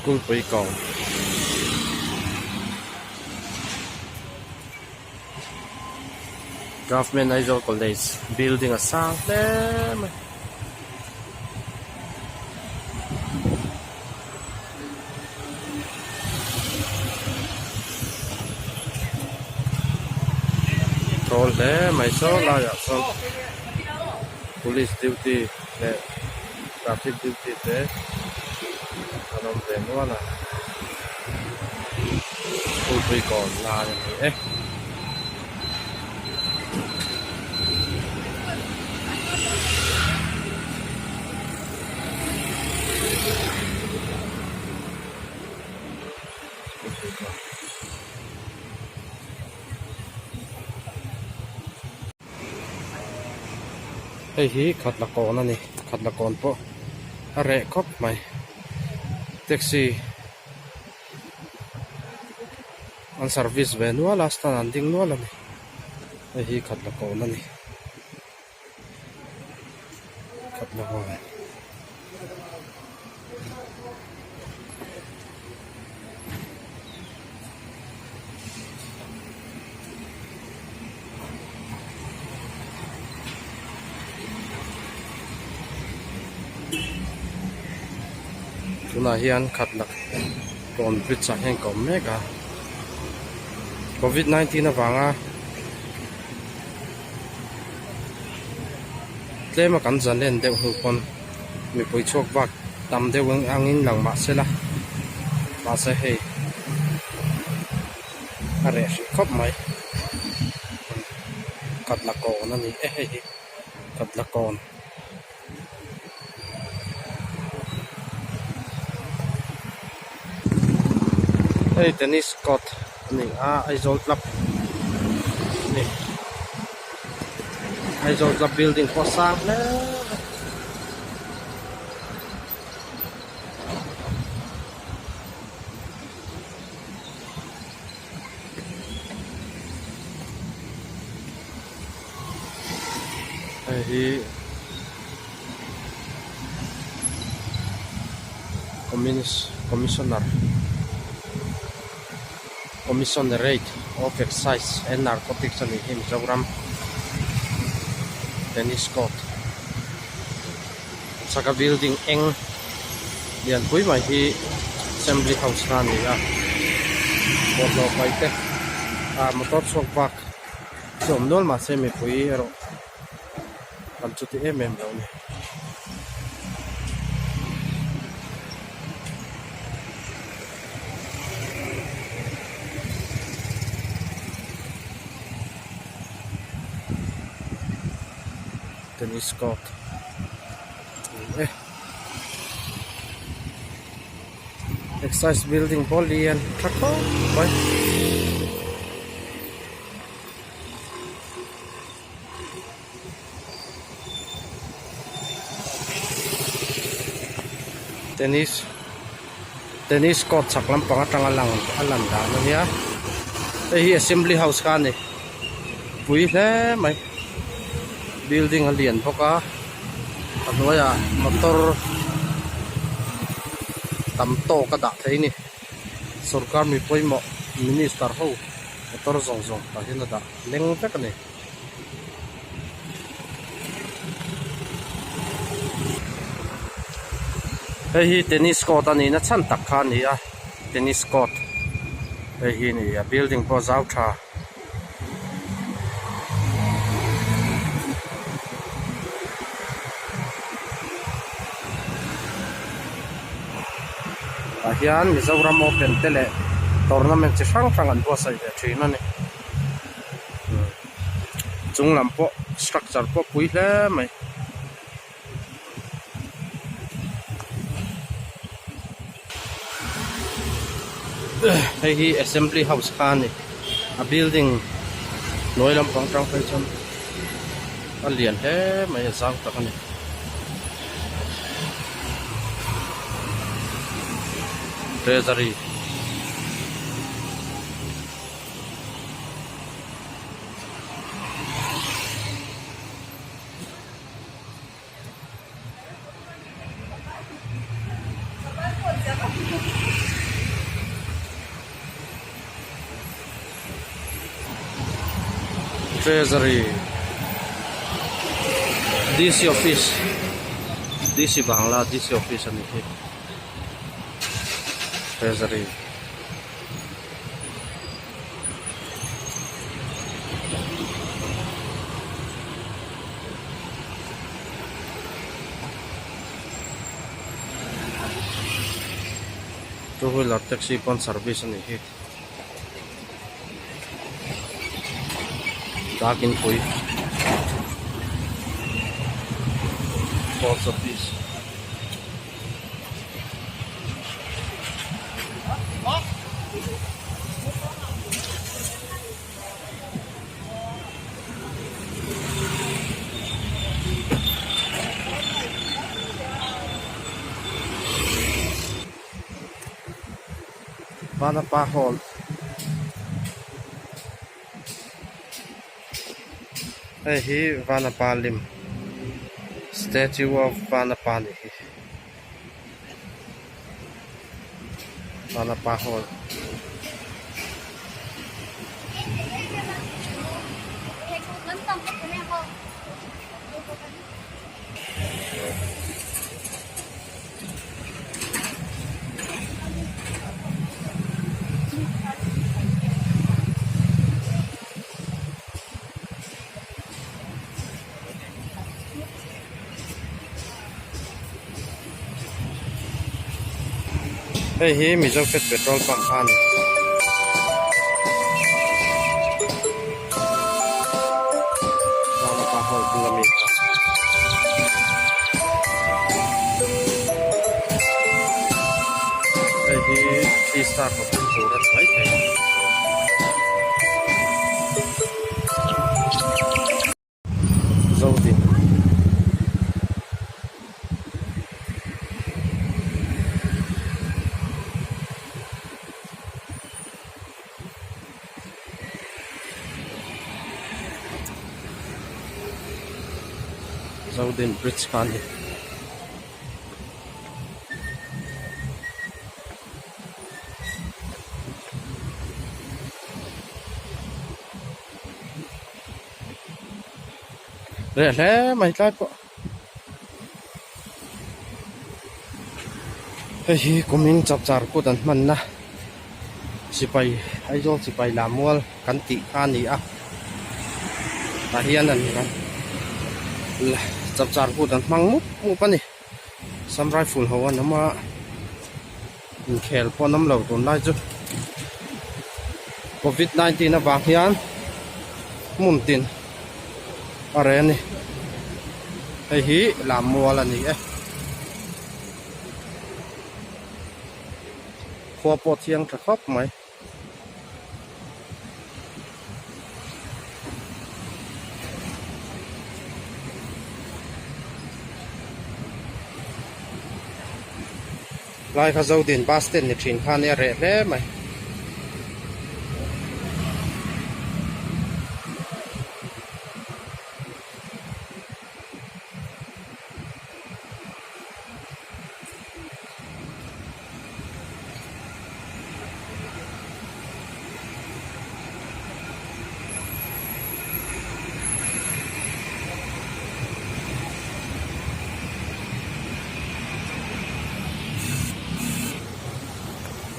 school pui kong government Aizawl college building a sang them told them Aizawl la ya so police duty the traffic duty there anom them wala school pui kong la ni hi khat la kon ani khat la kon po are khop mai taxi an service ve nuala stand an ding nuala ni hi khat la kon ani khat la kon tuna hian khat lak kon bridge a heng kom meka COVID-19 awanga tlema kan zan len deuh hu pon mi pui chok wak tam deuh angin lang mahse la mahse hei are khop mai khat la kon ani hei khat la kon hey tennis court ni Aizawl club ni Aizawl club building ko sang na hey commissionerate of excise and narcotics and him program tennis court saka building eng lian pui mai hi assembly house na ni lo pai te motor sok park som dol ma se mi pui ro kan chuti lo ni tennis court exercise building polian thako bai tennis court saklam pangatang alang alanda no ya hi assembly house ka ni pui hle mai building alian phoka anoya motor tam to ka da thei ni sarkar mi poimo minister ho motor zong zong ta hin da leng pek ni hi tennis court ani na chan tak kha ni tennis court hi ni building po zau tha hian Mizoram Open tele tournament chi sang sang an bo sai ve thina ni chunglam po structure po pui hle mai hi assembly house khan ni a building noilam pang tang phai chon alian he mai sang tak ni treasury treasury DC office DC Bangla DC office ani hi treasury two-wheeler taxi pon service ani hi dakin pui post office Vanapa Hall hi Vanapa lim statue of Vanapa ni hi Vanapa Hall hi mizo pet petrol pump an Vanapa Hall bulami hi star ko pura sai the zodi Zodin bridge kan hi le mai kai po hi coming chap char ko dan man na sipai Aizawl sipai lamwal kan ti khan ni a ta hian an kan chap char ko dan mang mu pani sam rifle ho an ma in khel po nam lo ton lai chu COVID-19 na ba hian mun tin are ni hi lamwal ani kho po thiang tha khop mai lai kha zodin bus stand ni thin khan re hle mai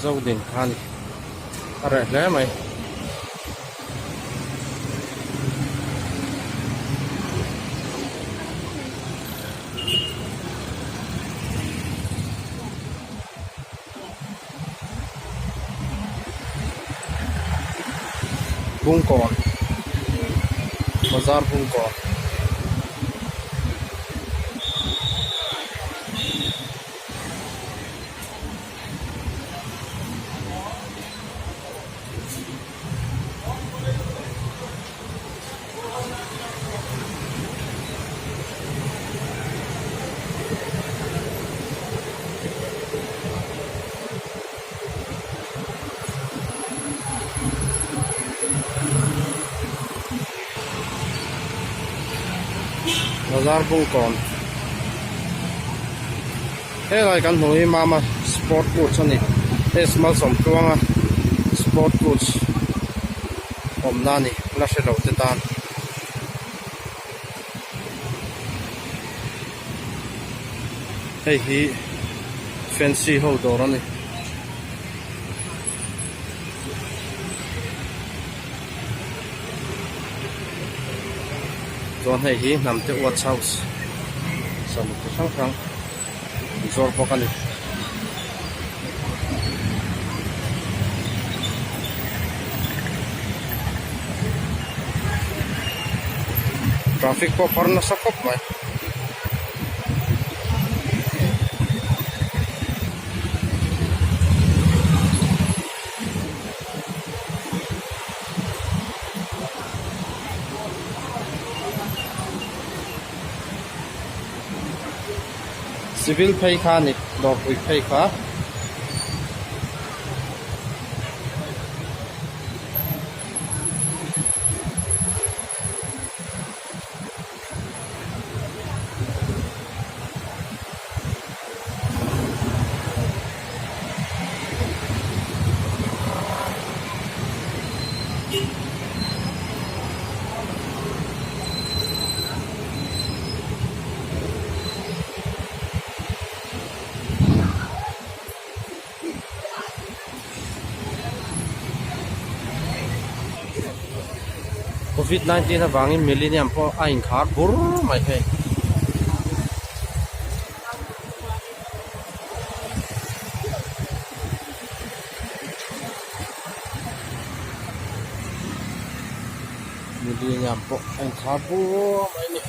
zodin khan are hle mai bungkon bazar bungkon bazar bungkon he lai kan hnui mama sport goods ani esmal som tuanga sport goods omnani la she lo te tan hei hi fancy ho dawr ani chuan hei hi hnamte watch house samut chi hrang hrang zawr bawk ani traffic po parna sa khop mai civil phei kha ni dor pui phei kha COVID-19 na wangin millennium po aing khar bur mai he millennium po aing khar bur mai ni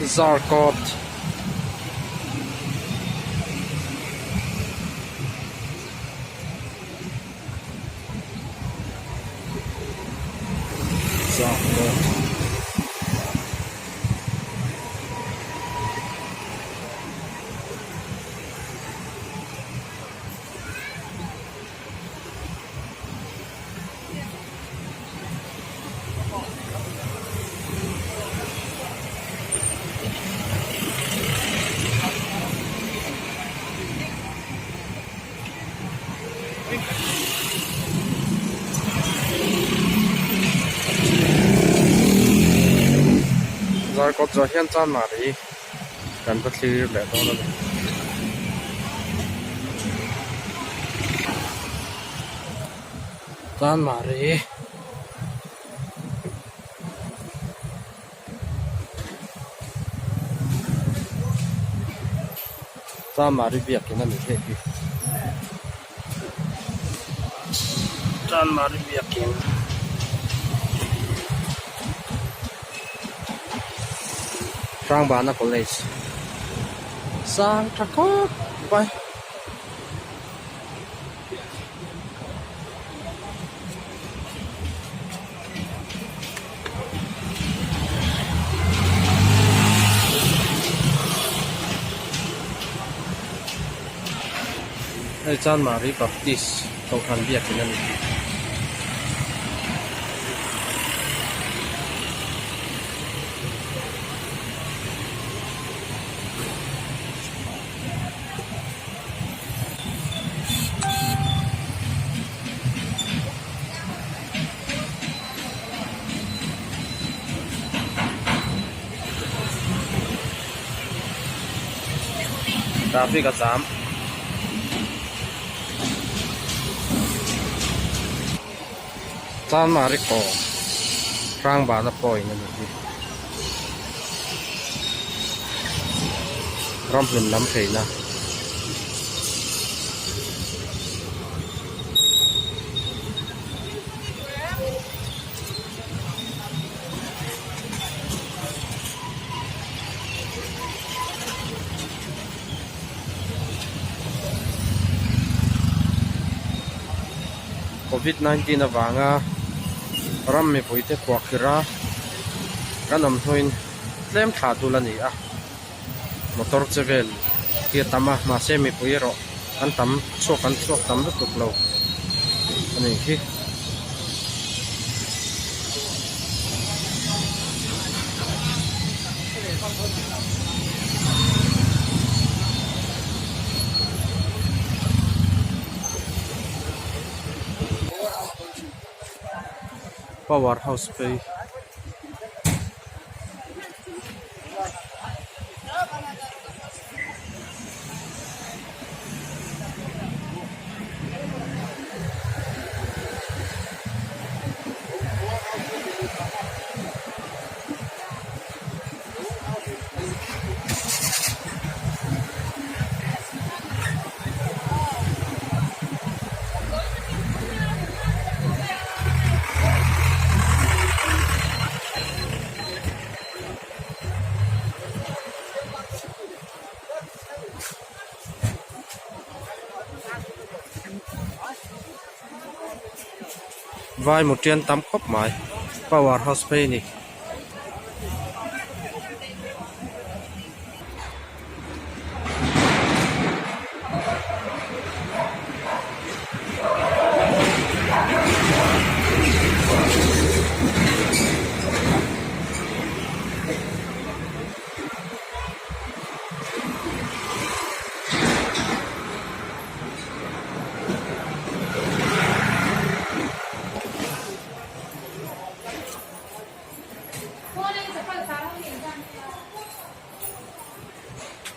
Zarkot Zarkot zo hian chan mari kan pa thlir le to na chan mari chan mari biakin ani he hi chan mari biakin Trang Bana College sang thakot bai ai chan mari baptist tàu than biak nan traffic a jam chan mari ko Trang Bana poi na ni ram plum lam thei na COVID-19 na wanga ram me poite kwakira kanam hoin tlem thlahdul ani a motor chevel kia tama mahse mi pui ro kan tam chuak tam lu tuk lo ani hi power house pay vai một triền tắm khóc mãi power house pay ni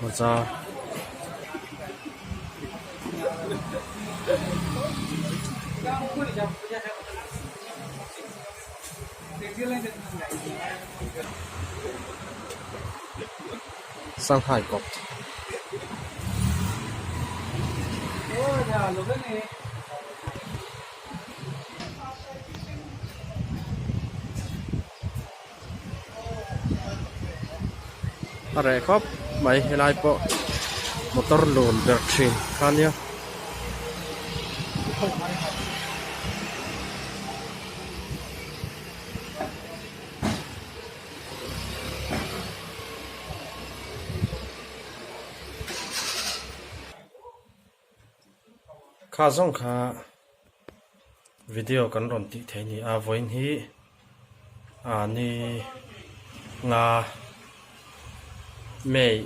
một giờ sang hải cọc are khop mai helai po motor lon berthin khania kha zong kha video kan ron ti theini a voin hi ani nga May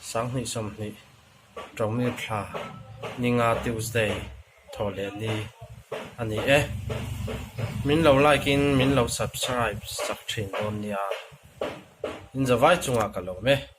sáng ni som ni trong ni thla ni nga Tuesday thole ni ani min lo like in min lo subscribe sak thin on nia in zawai chunga ka lo me